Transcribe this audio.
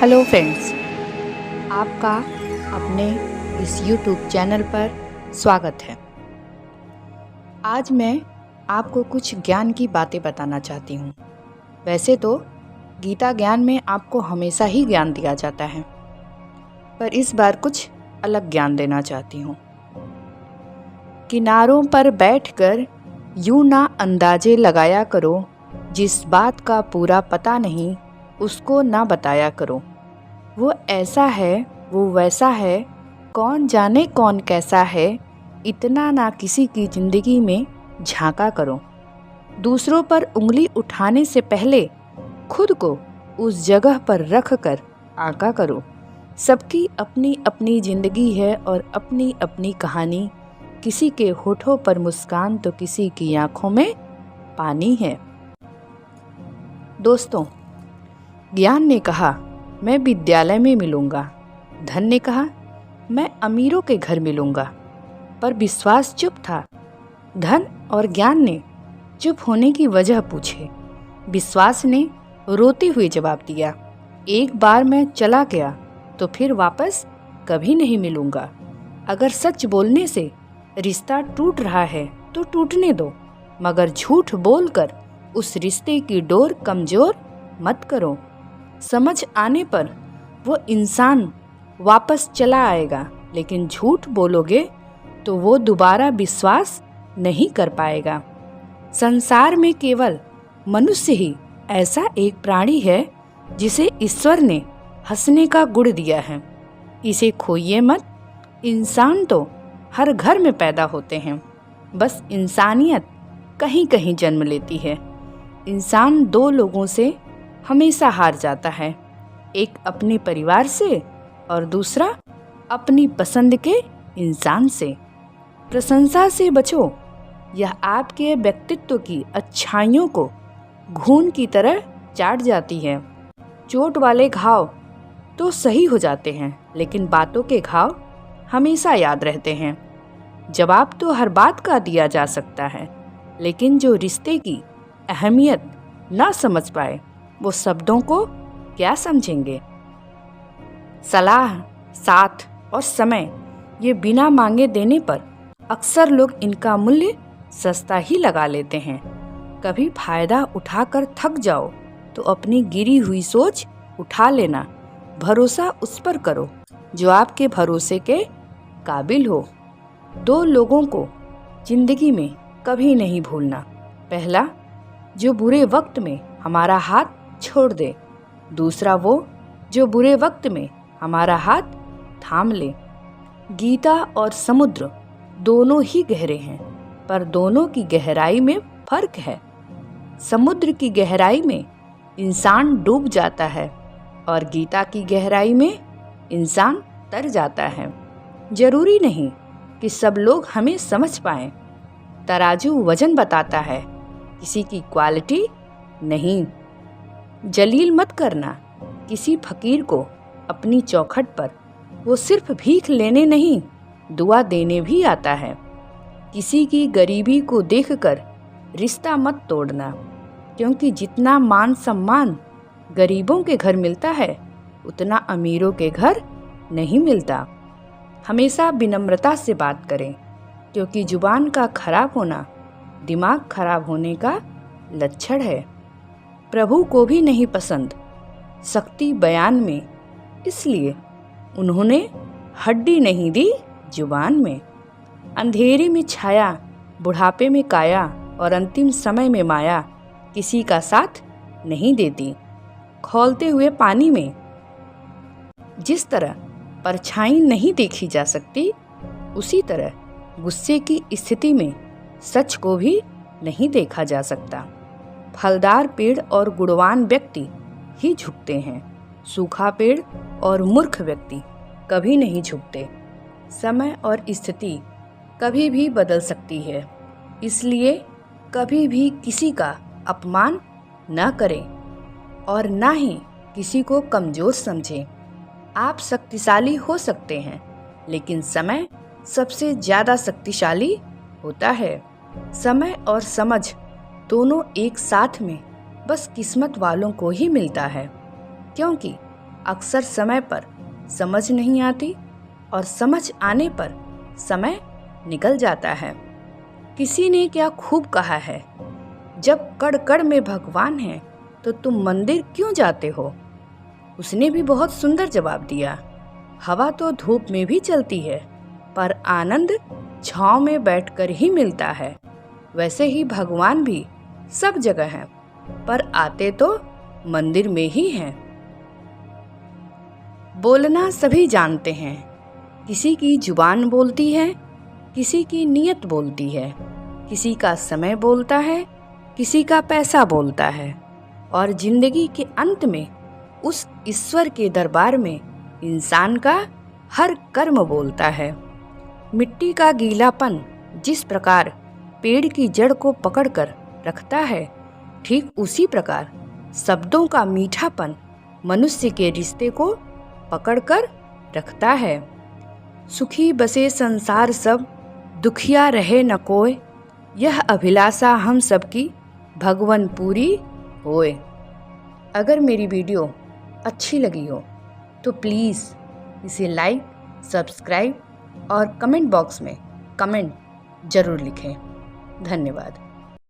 Hello friends, आपका अपने इस YouTube चैनल पर स्वागत है। आज मैं आपको कुछ ज्ञान की बातें बताना चाहती हूँ। वैसे तो गीता ज्ञान में आपको हमेशा ही ज्ञान दिया जाता है, पर इस बार कुछ अलग ज्ञान देना चाहती हूँ। किनारों पर बैठकर यूं ना अंदाजे लगाया करो, जिस बात का पूरा पता नहीं उसको ना बताया करो। वो ऐसा है, वो वैसा है, कौन जाने कौन कैसा है, इतना ना किसी की ज़िंदगी में झांका करो। दूसरों पर उंगली उठाने से पहले खुद को उस जगह पर रख कर आका करो। सबकी अपनी अपनी ज़िंदगी है और अपनी अपनी कहानी। किसी के होठों पर मुस्कान तो किसी की आंखों में पानी है। दोस्तों, ज्ञान ने कहा मैं विद्यालय में मिलूंगा, धन ने कहा मैं अमीरों के घर मिलूंगा, पर विश्वास चुप था। धन और ज्ञान ने चुप होने की वजह पूछे। विश्वास ने रोते हुए जवाब दिया, एक बार मैं चला गया तो फिर वापस कभी नहीं मिलूंगा। अगर सच बोलने से रिश्ता टूट रहा है तो टूटने दो, मगर झूठ बोलकर उस रिश्ते की डोर कमजोर मत करो। समझ आने पर वो इंसान वापस चला आएगा, लेकिन झूठ बोलोगे तो वो दोबारा विश्वास नहीं कर पाएगा। संसार में केवल मनुष्य ही ऐसा एक प्राणी है जिसे ईश्वर ने हंसने का गुण दिया है। इसे खोइए मत। इंसान तो हर घर में पैदा होते हैं, बस इंसानियत कहीं कहीं जन्म लेती है। इंसान दो लोगों से हमेशा हार जाता है, एक अपने परिवार से और दूसरा अपनी पसंद के इंसान से। प्रशंसा से बचो, यह आपके व्यक्तित्व की अच्छाइयों को घून की तरह चाट जाती है। चोट वाले घाव तो सही हो जाते हैं, लेकिन बातों के घाव हमेशा याद रहते हैं। जवाब तो हर बात का दिया जा सकता है, लेकिन जो रिश्ते की अहमियत ना समझ पाए वो शब्दों को क्या समझेंगे। सलाह, साथ और समय ये बिना मांगे देने पर अक्सर लोग इनका मूल्य सस्ता ही लगा लेते हैं। कभी फायदा उठाकर थक जाओ तो अपनी गिरी हुई सोच उठा लेना। भरोसा उस पर करो जो आपके भरोसे के काबिल हो। दो लोगों को जिंदगी में कभी नहीं भूलना। पहला, जो बुरे वक्त में हमारा हाथ छोड़ दे। दूसरा, वो जो बुरे वक्त में हमारा हाथ थाम ले। गीता और समुद्र दोनों ही गहरे हैं, पर दोनों की गहराई में फर्क है। समुद्र की गहराई में इंसान डूब जाता है और गीता की गहराई में इंसान तर जाता है। जरूरी नहीं कि सब लोग हमें समझ पाएं। तराजू वजन बताता है, किसी की क्वालिटी नहीं। जलील मत करना किसी फकीर को अपनी चौखट पर, वो सिर्फ भीख लेने नहीं दुआ देने भी आता है। किसी की गरीबी को देखकर रिश्ता मत तोड़ना, क्योंकि जितना मान सम्मान गरीबों के घर मिलता है उतना अमीरों के घर नहीं मिलता। हमेशा विनम्रता से बात करें, क्योंकि जुबान का खराब होना दिमाग खराब होने का लक्षण है। प्रभु को भी नहीं पसंद सख्ती बयान में, इसलिए उन्होंने हड्डी नहीं दी जुबान में। अंधेरे में छाया, बुढ़ापे में काया और अंतिम समय में माया किसी का साथ नहीं देती। खौलते हुए पानी में जिस तरह परछाई नहीं देखी जा सकती, उसी तरह गुस्से की स्थिति में सच को भी नहीं देखा जा सकता। फलदार पेड़ और गुणवान व्यक्ति ही झुकते हैं, सूखा पेड़ और मूर्ख व्यक्ति कभी नहीं झुकते। समय और स्थिति कभी भी बदल सकती है, इसलिए कभी भी किसी का अपमान न करें और ना ही किसी को कमजोर समझें। आप शक्तिशाली हो सकते हैं, लेकिन समय सबसे ज्यादा शक्तिशाली होता है। समय और समझ दोनों एक साथ में बस किस्मत वालों को ही मिलता है, क्योंकि अक्सर समय पर समझ नहीं आती और समझ आने पर समय निकल जाता है। किसी ने क्या खूब कहा है, जब कड़ कड़ में भगवान है तो तुम मंदिर क्यों जाते हो। उसने भी बहुत सुंदर जवाब दिया, हवा तो धूप में भी चलती है, पर आनंद छांव में बैठकर ही मिलता है। वैसे ही भगवान भी सब जगह हैं, पर आते तो मंदिर में ही हैं। बोलना सभी जानते हैं, किसी की जुबान बोलती है, किसी की नीयत बोलती है, किसी का समय बोलता है, किसी का पैसा बोलता है, और जिंदगी के अंत में उस ईश्वर के दरबार में इंसान का हर कर्म बोलता है। मिट्टी का गीलापन जिस प्रकार पेड़ की जड़ को पकड़कर रखता है, ठीक उसी प्रकार शब्दों का मीठापन मनुष्य के रिश्ते को पकड़कर रखता है। सुखी बसे संसार सब, दुखिया रहे न कोय, यह अभिलाषा हम सबकी भगवन पूरी होए। अगर मेरी वीडियो अच्छी लगी हो तो प्लीज़ इसे लाइक, सब्सक्राइब और कमेंट बॉक्स में कमेंट ज़रूर लिखें। धन्यवाद।